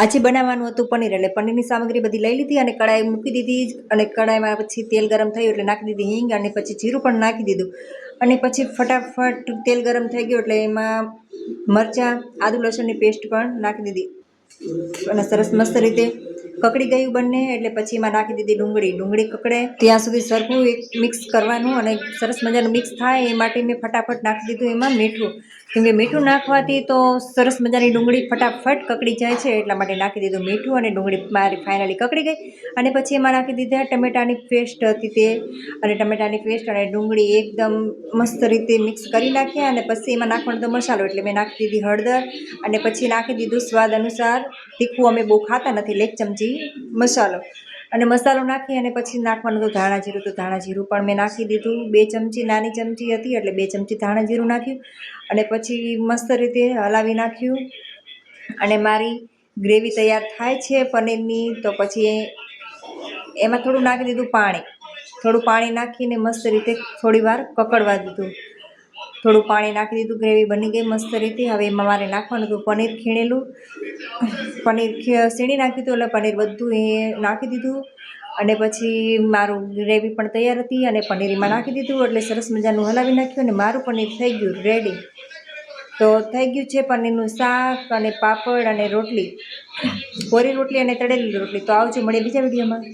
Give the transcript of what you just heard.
આજે બનાવવાનું હતું પનીર, એટલે પનીરની સામગ્રી બધી લઈ લીધી અને કડાઈ મૂકી દીધી અને કડાઈમાં પછી તેલ ગરમ થયું એટલે નાખી દીધી હિંગ અને પછી જીરું પણ નાખી દીધું અને પછી ફટાફટ તેલ ગરમ થઈ ગયું એટલે એમાં મરચાં, આદુ લસણની પેસ્ટ પણ નાખી દીધી અને સરસ મસ્ત રીતે કકડી ગયું બંને એટલે પછી એમાં નાખી દીધી ડુંગળી કકડે ત્યાં સુધી સરખું એક મિક્સ કરવાનું અને સરસ મજાનું મિક્સ થાય એ માટે મેં ફટાફટ નાખી દીધું એમાં મીઠું, કેમકે મીઠું નાખવાથી તો સરસ મજાની ડુંગળી ફટાફટ કકડી જાય છે એટલા માટે નાખી દીધું મીઠું અને ડુંગળી મારી ફાઇનલી કકડી ગઈ અને પછી એમાં નાખી દીધા ટમેટાની પેસ્ટ હતી તે અને ટમેટાની પેસ્ટ અને ડુંગળી એકદમ મસ્ત રીતે મિક્સ કરી નાખ્યા અને પછી એમાં નાખવાનો તો મસાલો એટલે મેં નાખી દીધી હળદર અને પછી નાખી દીધું સ્વાદ અનુસાર તીખું, અમે બહુ ખાતા નથી, 1 ચમચી મસાલો અને મસાલો નાખી અને પછી નાખવાનું તો ધાણા જીરું, તો ધાણા જીરું પણ મેં નાખી દીધું 2 ચમચી, નાની ચમચી હતી એટલે 2 ચમચી ધાણા જીરું નાખ્યું અને પછી મસ્ત રીતે હલાવી નાખ્યું અને મારી ગ્રેવી તૈયાર થાય છે પનીરની. તો પછી એમાં થોડું નાખી દીધું પાણી, થોડું પાણી નાખીને મસ્ત રીતે થોડી વાર કકડવા દીધું, થોડું પાણી નાખી દીધું, ગ્રેવી બની ગઈ મસ્ત રીતે. હવે એમાં મારે નાખવાનું હતું પનીર ખીણેલું, પનીર સીણી નાખ્યું હતું એટલે પનીર બધું એ નાખી દીધું અને પછી મારું ગ્રેવી પણ તૈયાર હતી અને પનીર એમાં નાખી દીધું એટલે સરસ મજાનું હલાવી નાખ્યું અને મારું પનીર થઈ ગયું રેડી. તો થઈ ગયું છે પનીરનું શાક અને પાપડ અને રોટલી, કોરી રોટલી અને તળેલી રોટલી. તો આવજો, મળીએ બીજા વિડીયોમાં.